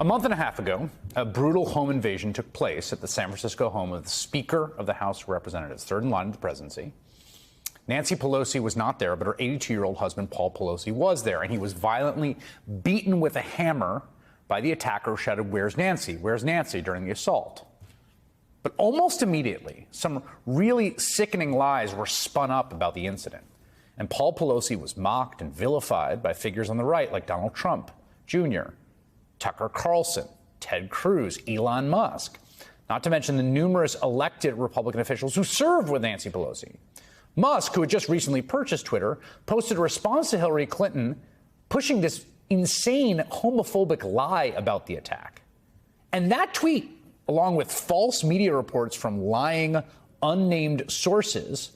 A month and a half ago, a brutal home invasion took place at the San Francisco home of the Speaker of the House of Representatives, third in line of the presidency. Nancy Pelosi was not there, but her 82-year-old husband, Paul Pelosi, was there, and he was violently beaten with a hammer by the attacker who shouted, "Where's Nancy? Where's Nancy?" during the assault. But almost immediately, some really sickening lies were spun up about the incident, and Paul Pelosi was mocked and vilified by figures on the right like Donald Trump Jr., Tucker Carlson, Ted Cruz, Elon Musk, not to mention the numerous elected Republican officials who served with Nancy Pelosi. Musk, who had just recently purchased Twitter, posted a response to Hillary Clinton pushing this insane homophobic lie about the attack. And that tweet, along with false media reports from lying, unnamed sources,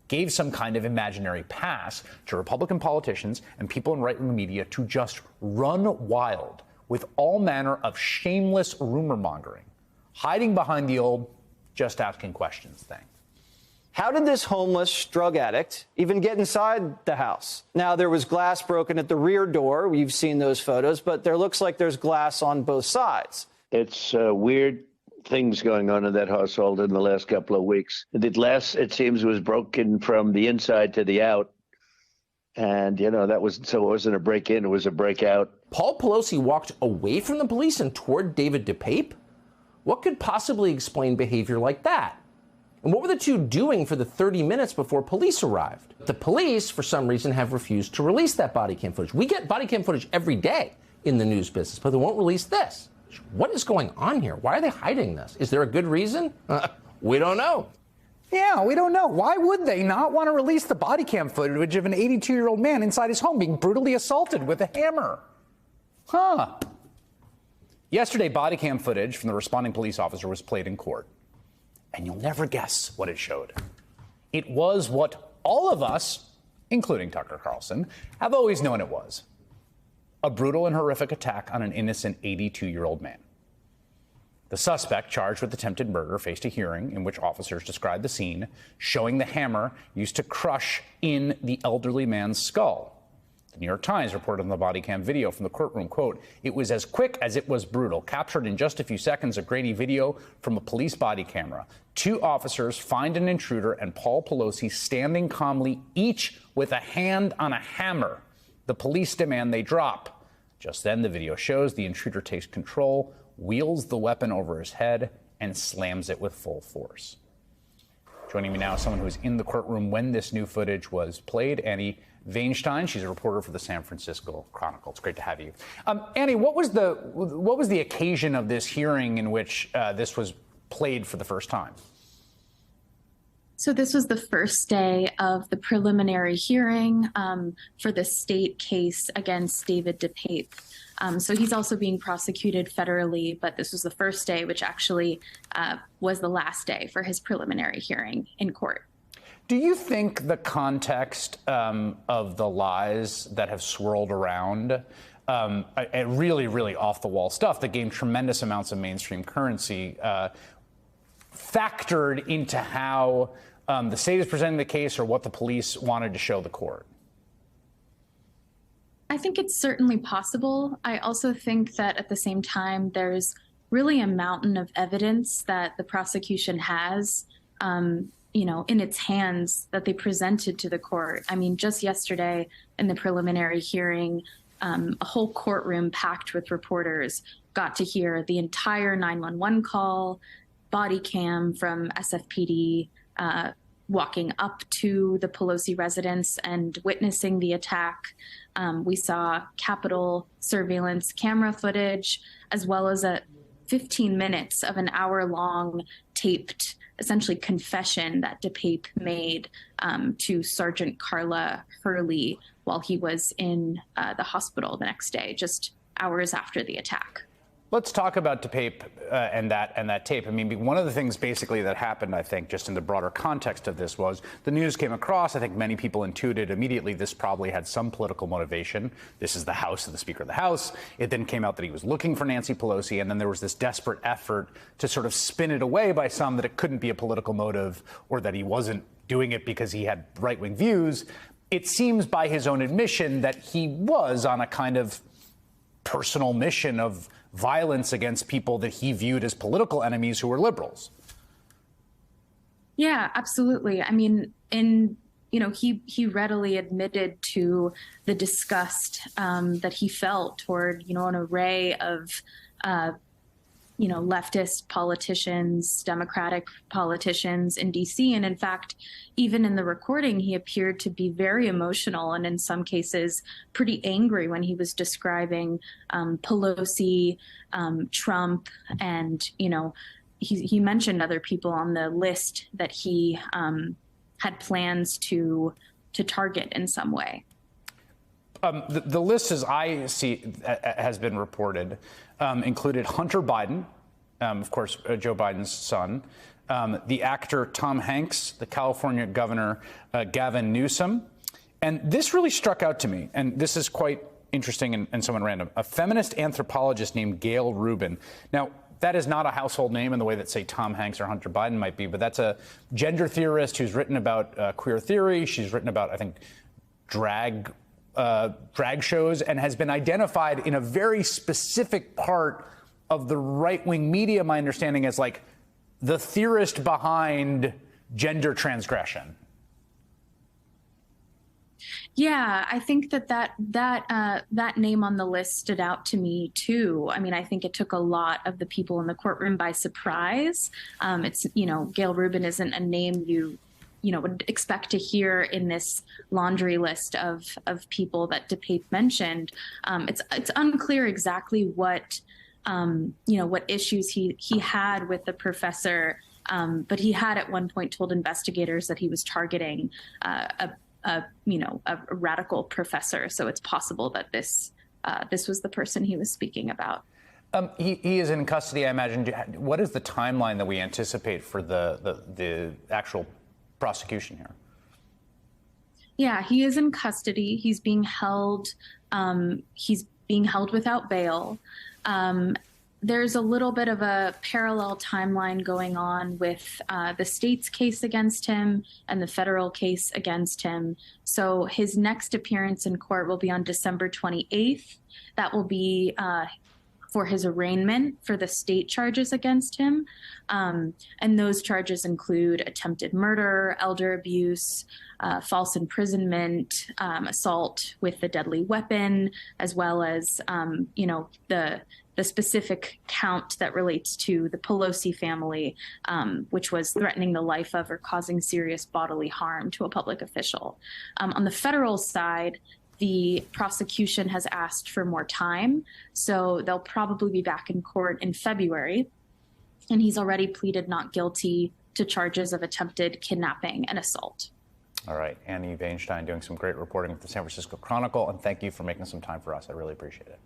gave some kind of imaginary pass to Republican politicians and people in right-wing media to just run wild with all manner of shameless rumor mongering, hiding behind the old just asking questions thing. How did this homeless drug addict even get inside the house? Now, there was glass broken at the rear door. We've seen those photos, but there looks like there's glass on both sides. It's weird things going on in that household in the last couple of weeks. It seems, was broken from the inside to the out. And, it wasn't a break-in, it was a breakout. Paul Pelosi walked away from the police and toward David DePape? What could possibly explain behavior like that? And what were the two doing for the 30 minutes before police arrived? The police, for some reason, have refused to release that body cam footage. We get body cam footage every day in the news business, but they won't release this. What is going on here? Why are they hiding this? Is there a good reason? We don't know. Yeah, we don't know. Why would they not want to release the body cam footage of an 82-year-old man inside his home being brutally assaulted with a hammer? Yesterday, body cam footage from the responding police officer was played in court. And you'll never guess what it showed. It was what all of us, including Tucker Carlson, have always known it was: a brutal and horrific attack on an innocent 82-year-old man. The suspect, charged with attempted murder, faced a hearing in which officers described the scene, showing the hammer used to crush in the elderly man's skull. The New York Times reported on the body cam video from the courtroom, quote, "It was as quick as it was brutal. Captured in just a few seconds, a grainy video from a police body camera. Two officers find an intruder and Paul Pelosi standing calmly, each with a hand on a hammer. The police demand they drop. Just then, the video shows the intruder takes control, wheels the weapon over his head, and slams it with full force." Joining me now is someone who was in the courtroom when this new footage was played, Annie Weinstein. She's a reporter for the San Francisco Chronicle. It's great to have you. Annie, what was the occasion of this hearing in which this was played for the first time? So this was the first day of the preliminary hearing for the state case against David DePape. So he's also being prosecuted federally, but this was the first day, which actually was the last day for his preliminary hearing in court. Do you think the context of the lies that have swirled around, really, really off-the-wall stuff that gained tremendous amounts of mainstream currency, factored into how the state is presenting the case or what the police wanted to show the court? I think it's certainly possible. I also think that at the same time, there's really a mountain of evidence that the prosecution has, in its hands that they presented to the court. I mean, just yesterday in the preliminary hearing, a whole courtroom packed with reporters got to hear the entire 911 call, body cam from SFPD, walking up to the Pelosi residence and witnessing the attack. We saw Capitol surveillance camera footage, as well as 15 minutes of an hour-long taped, essentially, confession that DePape made to Sergeant Carla Hurley while he was in the hospital the next day, just hours after the attack. Let's talk about DePape and that tape. I mean, one of the things basically that happened, I think, just in the broader context of this was the news came across. I think many people intuited immediately this probably had some political motivation. This is the house of the Speaker of the House. It then came out that he was looking for Nancy Pelosi, and then there was this desperate effort to sort of spin it away by some that it couldn't be a political motive or that he wasn't doing it because he had right-wing views. It seems by his own admission that he was on a kind of personal mission of violence against people that he viewed as political enemies who were liberals. Yeah, absolutely. I mean, he readily admitted to the disgust that he felt toward, an array of, leftist politicians, Democratic politicians in D.C. And in fact, even in the recording, he appeared to be very emotional and in some cases pretty angry when he was describing Pelosi, Trump, and, he mentioned other people on the list that he had plans to target in some way. The list, as I see, has been reported, included Hunter Biden, of course, Joe Biden's son, the actor Tom Hanks, the California governor Gavin Newsom. And this really struck out to me, and this is quite interesting and somewhat random. A feminist anthropologist named Gayle Rubin. Now, that is not a household name in the way that, say, Tom Hanks or Hunter Biden might be, but that's a gender theorist who's written about queer theory. She's written about, I think, drag shows, and has been identified in a very specific part of the right-wing media, my understanding, as like the theorist behind gender transgression. Yeah, I think that name on the list stood out to me too. I mean, I think it took a lot of the people in the courtroom by surprise. Gayle Rubin isn't a name you would expect to hear in this laundry list of people that DePape mentioned. It's unclear exactly what issues he had with the professor, but he had at one point told investigators that he was targeting a radical professor. So it's possible that this was the person he was speaking about. He is in custody, I imagine. What is the timeline that we anticipate for the actual prosecution here? Yeah, he is in custody. He's being held. He's being held without bail. There's a little bit of a parallel timeline going on with the state's case against him and the federal case against him. So his next appearance in court will be on December 28th. That will be for his arraignment for the state charges against him. And those charges include attempted murder, elder abuse, false imprisonment, assault with a deadly weapon, as well as, the specific count that relates to the Pelosi family, which was threatening the life of or causing serious bodily harm to a public official. On the federal side, the prosecution has asked for more time, so they'll probably be back in court in February. And he's already pleaded not guilty to charges of attempted kidnapping and assault. All right. Annie Weinstein doing some great reporting with the San Francisco Chronicle, and thank you for making some time for us. I really appreciate it.